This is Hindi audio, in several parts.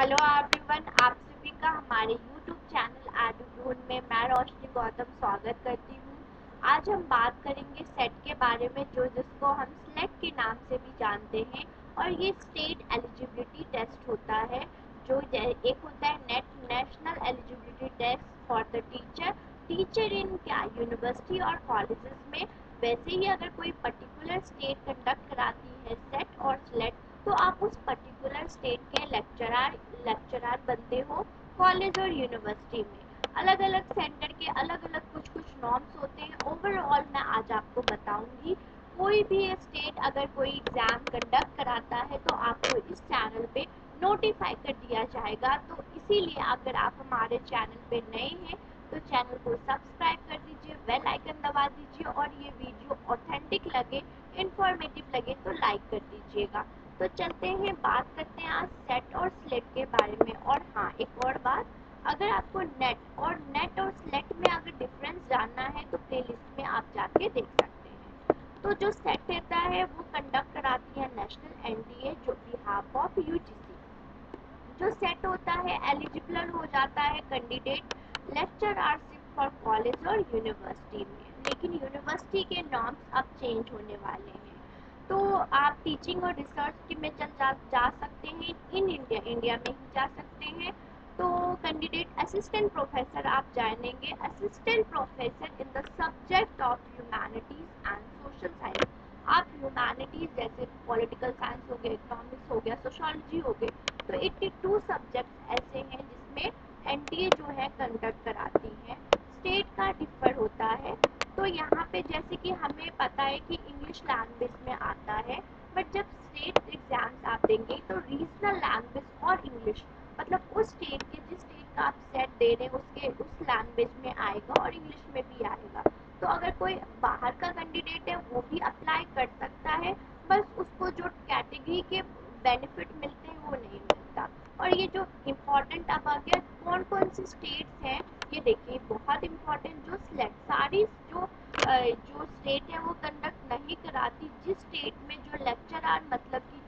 हेलो एवरीवन, आप सभी का हमारे यूट्यूब चैनल एडून में मैं रोशनी गौतम स्वागत करती हूँ। आज हम बात करेंगे सेट के बारे में, जिसको हम स्लेट के नाम से भी जानते हैं। और ये स्टेट एलिजिबिलिटी टेस्ट होता है। एक होता है national eligibility test for the teacher in क्या यूनिवर्सिटी और कॉलेजेस में। वैसे ही अगर कोई पर्टिकुलर स्टेट कंडक्ट कराती है सेट और स्लेट, तो आप उस पर्टिकुलर स्टेट के लेक्चरार बनते हो कॉलेज और यूनिवर्सिटी में। अलग अलग सेंटर के अलग अलग कुछ नॉर्म्स होते हैं। ओवरऑल मैं आज आपको बताऊंगी। कोई भी स्टेट अगर कोई एग्जाम कंडक्ट कराता है तो आपको इस चैनल पे नोटिफाई कर दिया जाएगा। तो इसीलिए अगर आप हमारे चैनल पे नए हैं तो चैनल को सब्सक्राइब कर दीजिए, बेल आइकन दबा दीजिए, और ये वीडियो ऑथेंटिक लगे, इंफॉर्मेटिव लगे तो लाइक कर दीजिएगा। तो चलते हैं, बात करते हैं आज सेट और स्लेट के बारे में। और हाँ, एक और बात, अगर आपको नेट और स्लेट में अगर डिफरेंस जानना है तो प्लेलिस्ट में आप जाके देख सकते हैं। तो जो सेट रहता है वो कंडक्ट कराती है नेशनल एनटीए जो बिहाफ ऑफ यूजीसी। जो सेट होता है एलिजिबल हो जाता है कैंडिडेट लेक्चररशिप फॉर कॉलेज और यूनिवर्सिटी में। लेकिन यूनिवर्सिटी के नॉर्म्स अब चेंज होने वाले हैं। तो आप टीचिंग और रिसर्च में जा सकते हैं। इन इंडिया में ही जा सकते हैं। तो कैंडिडेट असिस्टेंट प्रोफेसर आप जानेंगे, assistant professor in the subject of humanities and social science. आप ह्यूमैनिटीज जैसे पॉलिटिकल साइंस हो गया, इकोनॉमिक्स हो गया, सोशोलॉजी हो गए। तो 82 सब्जेक्ट्स ऐसे हैं जिसमें एनटीए जो है कंडक्ट कराती है। स्टेट का डिफर होता है। तो यहाँ पे जैसे कि हमें पता है कि इंग्लिश लैंग्वेज में आता है, बट जब स्टेट एग्जाम्स आप देंगे तो रीजनल लैंग्वेज और इंग्लिश, मतलब उस स्टेट के जिस स्टेट का आप सेट दे रहे हैं उसके उस लैंग्वेज में आएगा और इंग्लिश में भी आएगा। तो अगर कोई बाहर का कैंडिडेट है वो भी अप्लाई कर सकता है, बस उसको जो कैटेगरी के बेनिफिट मिलते हैं वो नहीं मिलता। और ये जो इम्पोर्टेंट अब आ गया, कौन कौन सी स्टेट्स हैं ये देखिए, बहुत इम्पोर्टेंट। जो सिलेक्ट सारी जो स्टेट है वो कंडक्ट नहीं कराती, जिस स्टेट में जो लेक्चरर मतलब कि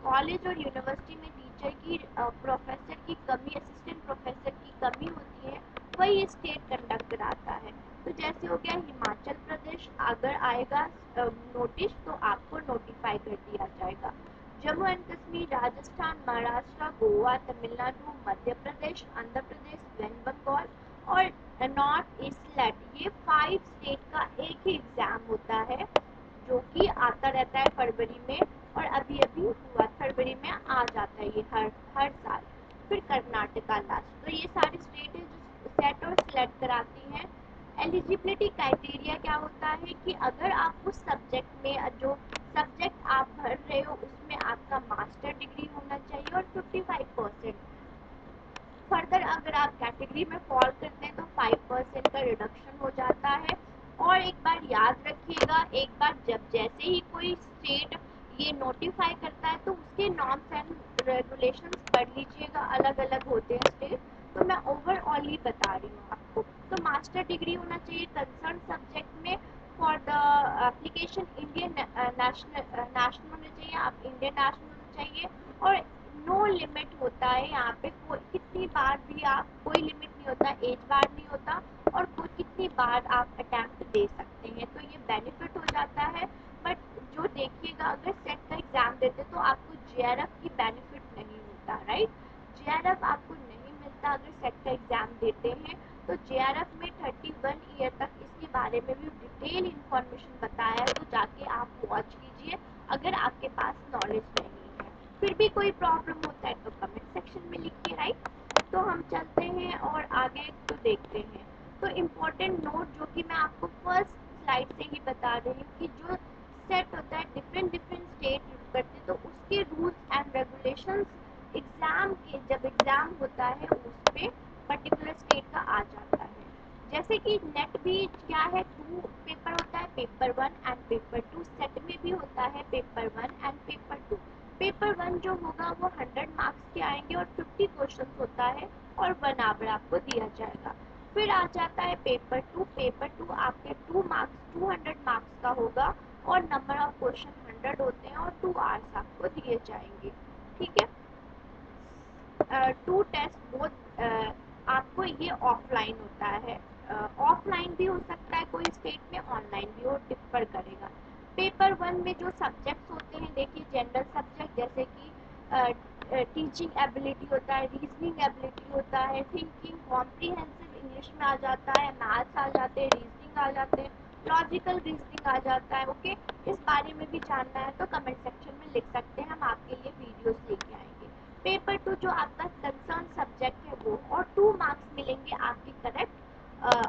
कॉलेज और यूनिवर्सिटी में टीचर की प्रोफेसर की कमी, असिस्टेंट प्रोफेसर की कमी होती है, वही स्टेट कंडक्ट कराता है। तो जैसे हो गया हिमाचल प्रदेश, अगर आएगा नोटिस तो आपको नोटिफाई कर दिया जाएगा। जम्मू एंड कश्मीर, राजस्थान, महाराष्ट्र, गोवा, तमिलनाडु, मध्य प्रदेश, आंध्र प्रदेश, वेस्ट बंगाल और नॉर्थ ईस्ट लेट, ये 5 स्टेट का एक ही एग्जाम होता है जो कि आता रहता है फरवरी में। और अभी अभी हुआ, फरवरी में आ जाता है ये हर साल। फिर कर्नाटका लास्ट। तो ये सारी स्टेट है जो सेट और सिलेक्ट कराती हैं। एलिजिबिलिटी क्राइटेरिया क्या होता है कि अगर आप उस सब्जेक्ट में जो सब्जेक्ट आप भर रहे हो उसमें आपका मास्टर डिग्री होना चाहिए और 55%। फर्दर अगर आप कैटेगरी में फॉल करते हैं तो 5% का रिडक्शन हो जाता है। और एक बार याद रखिएगा, एक बार जब जैसे ही कोई स्टेट ये नोटिफाई करता है तो उसके नॉर्म्स एंड रेगुलेशंस पढ़ लीजिएगा, अलग अलग होते हैं स्टेट। तो मैं ओवरऑल ही बता रही हूँ आपको। तो मास्टर डिग्री होना चाहिए कंसर्न सब्जेक्ट में। For the application Indian national होना चाहिए, आप इंडियन नेशनल होना चाहिए। और नो लिमिट होता है यहाँ पे, कोई कितनी बार भी आप, कोई लिमिट नहीं होता, एज बार नहीं होता, और कोई कितनी बार आप अटेम्प्ट दे सकते हैं। तो ये बेनिफिट हो जाता है। बट जो देखिएगा, अगर सेट का एग्जाम देते तो आपको जेआरएफ की बेनिफिट नहीं मिलता, राइट। जेआरएफ आपको नहीं मिलता अगर सेट का एग्जाम देते हैं। तो जेआरएफ में 31 ईयर तक इसके बारे में भी डिटेल इंफॉर्मेशन बताया है, तो जाके आप वॉच कीजिए अगर आपके पास नॉलेज नहीं है। फिर भी कोई प्रॉब्लम होता है तो कमेंट सेक्शन में लिखिए, राइट। तो हम चलते हैं और आगे तो देखते हैं। तो इम्पोर्टेंट नोट जो कि मैं आपको फर्स्ट स्लाइड से ही बता रही हूँ कि जो सेट होता है डिफरेंट डिफरेंट स्टेट करते, तो उसके रूल्स एंड रेगुलेशंस एग्जाम के, जब एग्जाम होता है उस पे पर्टिकुलर स्टेट का आ जाता है। जैसे कि नेट भी क्या है, 2 पेपर होता है, पेपर 1 एंड पेपर 2। सेट में भी होता है पेपर 1 एंड पेपर 2। पेपर 1 जो होगा वो 100 मार्क्स के आएंगे और 50 क्वेश्चन होता है और 1 आवर आपको दिया जाएगा। फिर आ जाता है पेपर 2। पेपर 2 आपके 200 मार्क्स का होगा और नंबर ऑफ क्वेश्चन 100 होते हैं और 2 आवर्स आपको दिए जाएंगे, ठीक है। टू टेस्ट बोथ आपको ये ऑफलाइन होता है, ऑफलाइन भी हो सकता है कोई स्टेट में, ऑनलाइन भी हो, डिफर करेगा। पेपर वन में जो सब्जेक्ट्स होते हैं, देखिए जनरल सब्जेक्ट जैसे कि टीचिंग एबिलिटी होता है, रीजनिंग एबिलिटी होता है, थिंकिंग, कॉम्प्रिहेंसिव इंग्लिश में आ जाता है, मैथ्स आ जाते हैं, रीजनिंग आ जाते हैं, लॉजिकल रीजनिंग आ जाता है। ओके, इस बारे में भी जानना है तो कमेंट सेक्शन में लिख सकते हैं, हम आपके लिए वीडियोस लेके आएंगे। पेपर टू जो आपका कंसर्न सब्जेक्ट है वो, और 2 मार्क्स मिलेंगे आपके करेक्ट,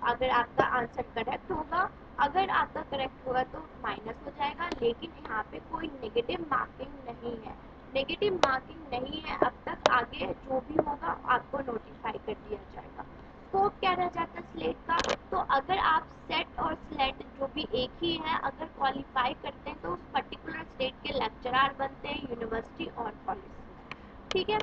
अगर आपका आंसर करेक्ट होगा। अगर आपका करेक्ट होगा तो माइनस हो जाएगा, लेकिन यहाँ पे कोई नेगेटिव मार्किंग नहीं है, नेगेटिव मार्किंग नहीं है अब तक। आगे जो भी होगा आपको नोटिफाई कर दिया जाएगा। स्कोप क्या रह जाता है स्लेट का, तो अगर आप सेट और स्लेट जो भी एक ही है, अगर क्वालिफाई करते हैं तो उस पर्टिकुलर स्टेट के लेक्चरार बनते हैं यूनिवर्सिटी और कॉलेज में, ठीक है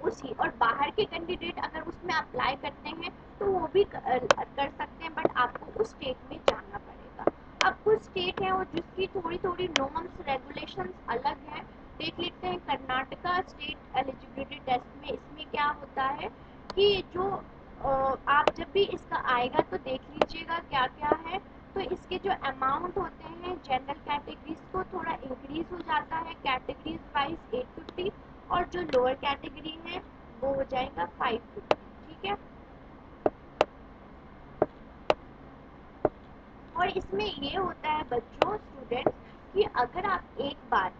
उसी। और बाहर के कैंडिडेट अगर उसमें अप्लाई करते हैं तो वो भी कर सकते हैं, बट आपको उस स्टेट में जाना पड़ेगा। अब कुछ स्टेट है और जिसकी थोड़ी थोड़ी नॉर्म्स रेगुलेशंस अलग है, देख लेते हैं। कर्नाटका स्टेट एलिजिबिलिटी टेस्ट में इसमें क्या होता है कि जो आप जब भी इसका आएगा तो देख लीजिएगा क्या क्या है। तो इसके जो अमाउंट होते हैं जनरल कैटेगरीज को थोड़ा इंक्रीज हो जाता है, कैटेगरीज वाइज 850, और जो लोअर कैटेगरी है वो हो जाएगा 550, ठीक है। और इसमें ये होता है बच्चों, स्टूडेंट्स, कि अगर आप एक बार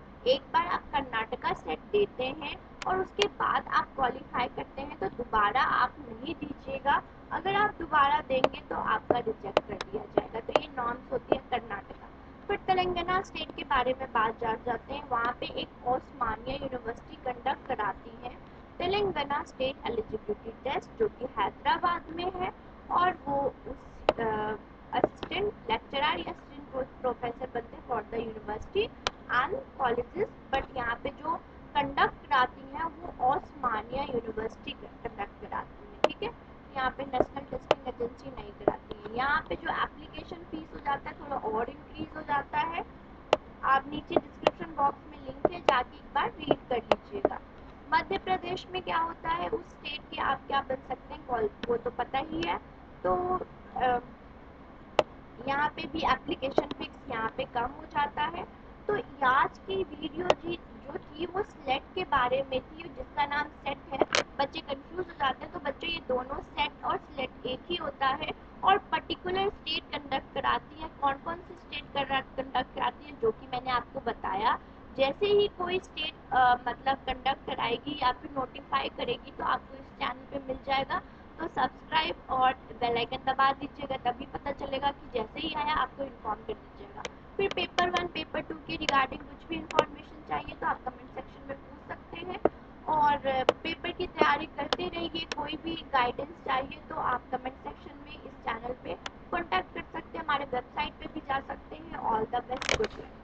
आप कर्नाटका सेट देते हैं और उसके बाद आप क्वालिफाई करते हैं तो दोबारा आप नहीं दीजिएगा। अगर आप दोबारा देंगे तो आपका रिजेक्ट कर दिया जाएगा। तो ये नॉर्म्स होती है कर्नाटका। फिर तेलंगाना स्टेट के बारे में बात जाते हैं। वहाँ पे एक ओस्मानिया यूनिवर्सिटी कंडक्ट कराती है तेलंगाना स्टेट एलिजिबिलिटी टेस्ट, जो कि हैदराबाद में है, और वो उस असिस्टेंट लेक्चरर या असिस्टेंट प्रोफेसर बनते for the university and colleges. But यहाँ पे जो कंडक्ट कराती है वो ओस्मानिया यूनिवर्सिटी कंडक्ट कराती है, ठीक है। यहाँ पे नेशनल टेस्टिंग एजेंसी नहीं कराती है। यहाँ पे जो एप्लीकेशन फीस हो जाता है थोड़ा और इंक्रीज हो जाता है। आप नीचे डिस्क्रिप्शन बॉक्स में लिंक है, जाके एक बार रीड कर लीजिएगा। मध्य प्रदेश में क्या होता है, उस स्टेट के आप क्या बन सकते हैं वो तो पता ही है। तो यहाँ पे भी एप्लीकेशन फीस यहाँ पे कम हो जाता है। तो आज की वीडियो जी जो थी वो सेट के बारे में थी, जिसका नाम सेट है। बच्चे कंफ्यूज हो जाते हैं, तो बच्चे ये दोनों सेट और सेट एक ही होता है, और पर्टिकुलर स्टेट कंडक्ट कराती है। कौन कौन सी स्टेट कंडक्ट कराती है, जो कि मैंने आपको बताया। जैसे ही कोई स्टेट मतलब कंडक्ट कराएगी या फिर नोटिफाई करेगी तो आपको इस चैनल पे मिल जाएगा। तो सब्सक्राइब और बेल आइकन दबा दीजिएगा, तभी पता चलेगा कि जैसे ही आया आपको इन्फॉर्म कर दीजिएगा। फिर पेपर 1 पेपर 2 के रिगार्डिंग कुछ भी इंफॉर्मेशन चाहिए तो आप कमेंट सेक्शन में पूछ सकते हैं, और पेपर की तैयारी करते रहिए। कोई भी गाइडेंस चाहिए तो आप कमेंट सेक्शन में इस चैनल पे कॉन्टैक्ट कर सकते हैं, हमारे वेबसाइट पे भी जा सकते हैं। All the best, good luck.